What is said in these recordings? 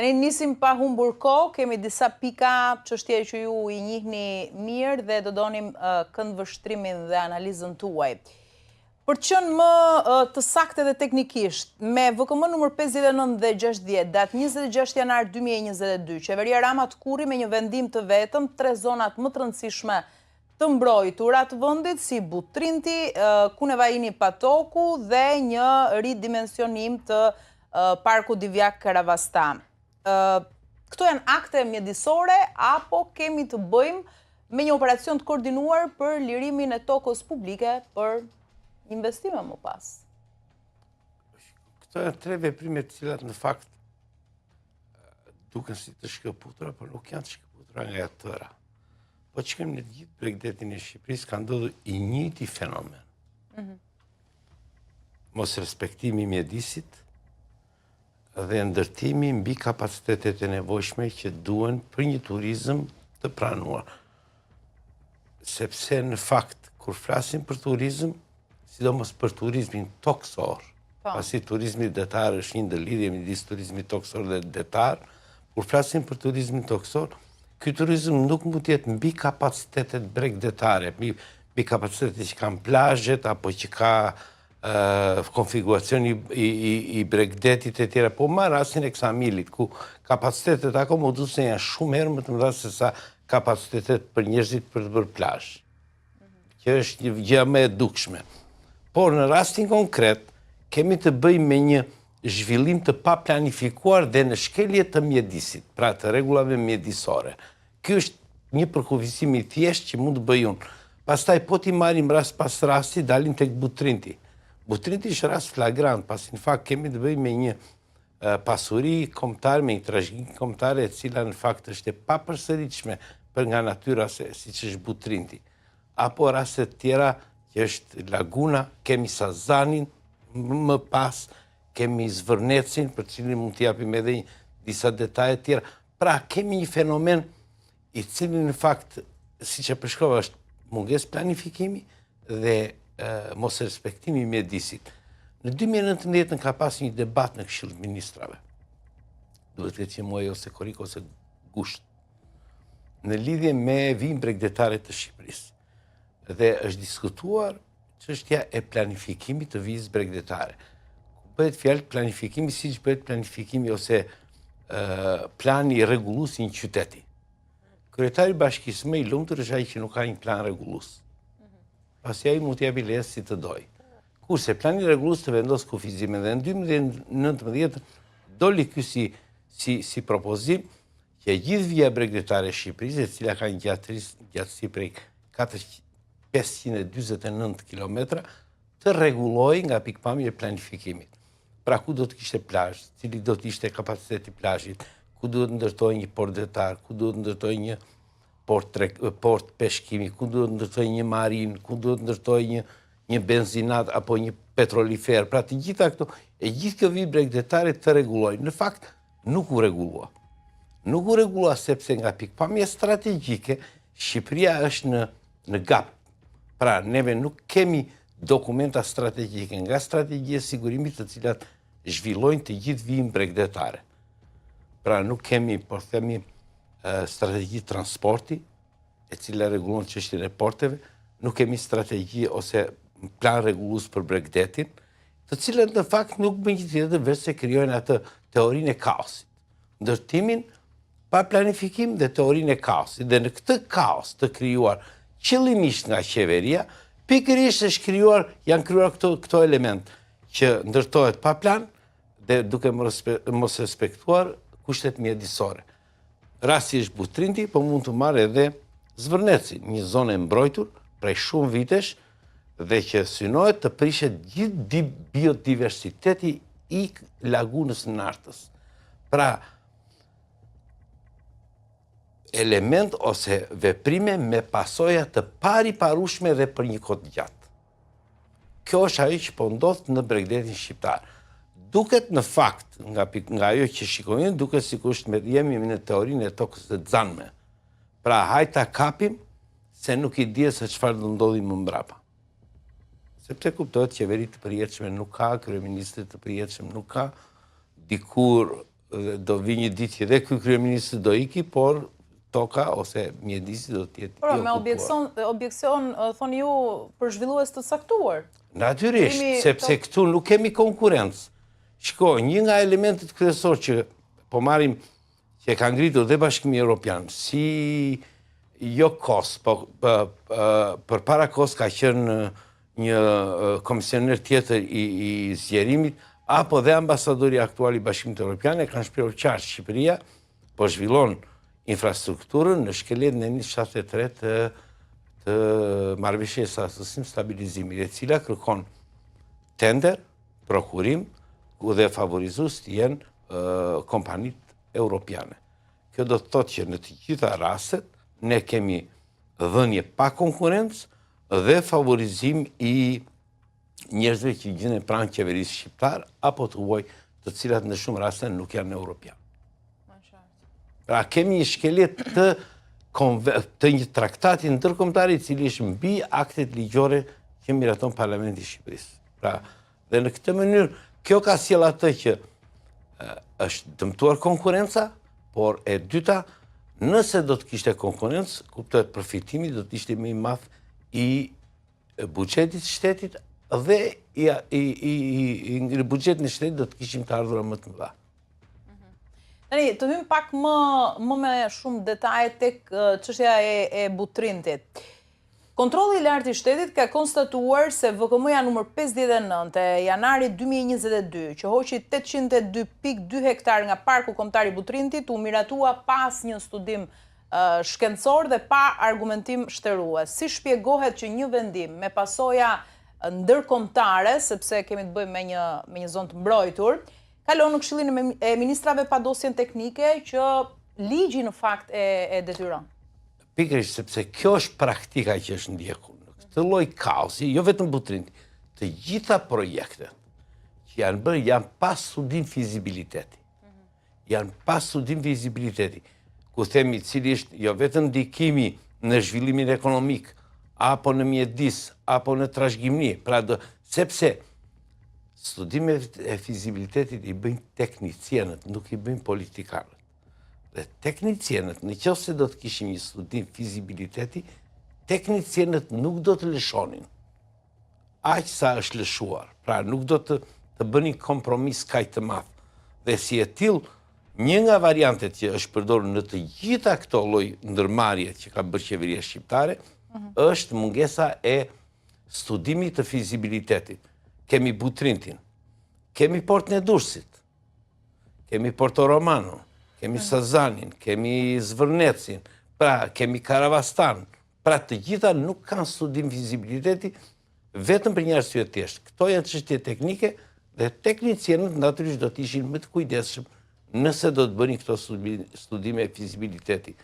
Ne nisim pa humbur kohë, kemi disa pika çështje që ju i njihni mirë dhe do donim këndvështrimin dhe analizën tuaj. Për të qenë më të saktë dhe teknikisht, me VKM numër 59 dhe 60, datë 26 janar 2022, qeveria Rama të Kurri me një vendim të vetëm, 3 zonat më të rëndësishme të mbrojtura të vendit si Butrinti, Kunevajini Patoku dhe një ridimensionim të Parku Divjak Karavasta. Këto janë akte mjedisore apo kemi të bëjmë me një operacion të koordinuar për lirimin e tokës publike për investime më pas? Këto janë 3 veprime të cilat në fakt duken si të shkëputura, por nuk janë të shkëputura nga e tëra. Po që kemi në gjithë Bregdetin e Shqipërisë ka ndodhur i njëjti fenomen. Mos respektimi i mjedisit dhe ndërtimi mbi kapacitetet e nevojshme që duhen për një turizëm të pranuar. Sepse në fakt, kur flasim për turizëm, sidomos për turizmin toksor, pasi turizmi detar është një ndërlidhje midis turizmit toksor dhe detar, kur flasim për turizmin toksor, ky turizëm nuk mund të jetë mbi kapacitetet bregdetare, mbi kapacitetet që kanë plazhet apo që ka konfiguracion i Bregdetit e tjera, po marr rastin e Ksamilit, ku kapacitetet akomoduese janë shumë herë më të mëdha se sa kapacitetet për njerëzit për të bërë plazh. Kjo është një gjë më e dukshme. Por në rastin konkret, kemi të bëjmë me një zhvillim të paplanifikuar dhe në shkelje të mjedisit, pra të rregullave mjedisore. Ky është një përkufizim i thjeshtë që mund të bëj unë. Pastaj po ti marrim rast pas rasti, dalim tek Butrinti. Butrinti është rast flagrant, pasi në fakt kemi të bëjmë me një pasuri kombëtare, me një trashëgimi kombëtare e cila në fakt është e papërsëritshme për nga natyra siç është Butrinti. Apo raste të tjera që është Laguna, kemi Sazanin, më pas kemi Zvërnecin, për cilin mund t'i japim edhe disa detaje të tjera. Pra kemi një fenomen i cili në fakt, siç e përshkrova, është mungesë planifikimi dhe mos respektimi i mjedisit. Në 2019 ka pas një debat në Këshillin e Ministrave. Duhet të jetë muaj ose korrik ose gusht. Në lidhje me vijim bregdetare të Shqipërisë. Dhe është diskutuar çështja e planifikimit të vijës bregdetare. Bëhet fjalë planifikimi siç bëhet planifikimi ose plani rregullues i një qyteti. Kryetari i bashkisë më i lumtur është ai që nuk ka një plan rregullues. Pasi ai mund t'i japi lejes si të doj. Kurse plani rregullues të vendos kufizimin dhe në 2019 doli ky si propozim që gjithë vija bregdetare e Shqipërisë, e cila ka një gjatësi prej 549 kilometra, të rregullojë nga pikpamja e planifikimit. Pra ku do të kishte plazh, cili do të ishte kapaciteti i plazhit, ku duhet ndërtojë një port detar, ku duhet ndërtojë një port peshkimi, ku duhet ndërtojë një marin, ku duhet ndërtojë një benzinat apo një petrolifer. Pra të gjitha këto, e gjithë kjo vijë bregdetare të rregullojë. Në fakt, nuk u rregullua. Nuk u rregullua sepse nga pikpamja strategjike, Shqipëria është në gap. Pra, neve nuk kemi dokumenta strategjike, nga strategjia e sigurimit të cilat zhvillojnë të gjithë vijën bregdetare. Pra, nuk kemi, por themi, strategji transporti, e cila rregullon çështjen e porteve, nuk kemi strategji ose plan rregullues për Bregdetin, të cilat në fakt nuk bëjnë gjë tjetër veç se krijojnë atë teorinë e kaosit. Ndërtimin pa planifikim dhe teorinë e kaosit. Dhe në këtë kaos të krijuar qëllimisht nga qeveria, pikërisht janë krijuar këto element që ndërtohet pa plan dhe duke mos respektuar kushtet mjedisore. Rasti është Butrinti, po mund të marrë edhe Zvërneci, një zonë e mbrojtur prej shumë vitesh dhe që synohet të prishet gjithë biodiversiteti i lagunës Nartës. Pra, element ose veprime me pasoja të pariparueshme dhe për një kohë të gjatë. Kjo është ajo që po ndodh në Bregdetin shqiptar. Duket në fakt, nga ajo që shikojnë, duket sikur jemi në teorinë e tokës së xanme. Pra, hajde ta kapim se nuk i dihet se çfarë do ndodhi më mbrapa. Sepse kuptohet qeveri të përjetshme nuk ka, kryeministri të përjetshëm nuk ka, dikur do vi një ditë që dhe ky kryeminist do iki, por toka ose mjedisi do të jetë i okupuar. Me objeksion, thoni ju, për zhvillues të caktuar. Natyrisht, sepse këtu nuk kemi konkurencë. Shiko, një nga elementet kryesor që po marrim që ka ngritur dhe Bashkimi Evropian, si jo kos, po për para kos ka qenë një komisioner tjetër i zgjerimit, apo dhe ambasadori aktual i Bashkimit Evropian e kanë shprehur qartë Shqipëria po zhvillon infrastrukturën në shkeletën e 173 të marrëveshjes së asociim stabilizimit, e cila kërkon tender, prokurim dhe favorizues të jenë kompanitë europiane. Kjo do të thotë që në të gjitha rastet ne kemi dhënie pa konkurrencë dhe favorizim i njerëzve që gjenden pranë qeverisë shqiptare apo të huaj, të cilat në shumë raste nuk janë europianë. Pra kemi një shkelet të një traktati ndërkombëtar i cili është mbi aktet ligjore që miraton Parlamenti i Shqipërisë. Pra, dhe në këtë mënyrë kjo ka sjell atë që është dëmtuar konkurenca, por e dyta, nëse do të kishte konkurencë, kuptohet përfitimi do të ishte më i madh i buxhetit shtetit dhe i buxhetin e shtetit do të kishim të ardhura më të mëdha. Tani, të hym pak më me shumë detaje tek çështja e butrintit. Kontrolli i lartë i shtetit ka konstatuar se VKM-ja numër 59 e janarit 2022, që hoqi 802.2 hektar nga parku kombëtar i Butrintit, u miratua pas një studim shkencor dhe pa argumentim shtërues. Si shpjegohet që një vendim me pasoja ndërkombëtare, sepse kemi të bëjmë me një zonë të mbrojtur, kalon në Këshillin e Ministrave pa dosjen teknike që ligji në fakt e detyron? Pikërisht sepse kjo është praktika që është ndjekur. Në këtë lloj kaosi, jo vetëm Butrinti, të gjitha projektet që janë bërë janë pas studim fizibiliteti. Janë pas studim fizibiliteti, ku themi cili është jo vetëm ndikimi në zhvillimin ekonomik, apo në mjedis, apo në trashëgimni, pra sepse studimet e fizibilitetit i bëjnë teknicienët, nuk i bëjnë politikanët. Dhe teknicienët, në qoftë se do të kishim një studim fizibiliteti, teknicienët nuk do të lëshonin aq sa është lëshuar. Pra nuk do të bënin kompromis kaq të madh. Dhe si e tillë, një nga variantet që është përdorur në të gjitha këto lloj ndërmarrje që ka bërë qeveria shqiptare, është mungesa e studimit të fizibilitetit. Kemi Butrintin, kemi Portën e Durrësit, kemi Porto Romano, kemi Sazanin, kemi Zvërnecin, pra kemi Karavastan. Pra të gjitha nuk kanë studim fizibiliteti vetëm për një arsye të thjeshtë. Këto janë çështje teknike dhe teknicienët natyrisht do të ishin më të kujdesshëm nëse do të bënin këto studime fizibiliteti.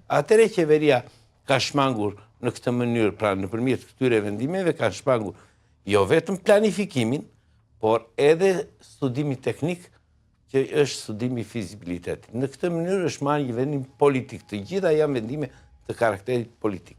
Atëherë qeveria ka shmangur në këtë mënyrë, pra nëpërmjet këtyre vendimeve ka shmangur jo vetëm planifikimin, por edhe studimi teknik që është studimi fizibilitetit. Në këtë mënyrë është marrë një vendim politik. Të gjitha janë vendime të karakterit politik.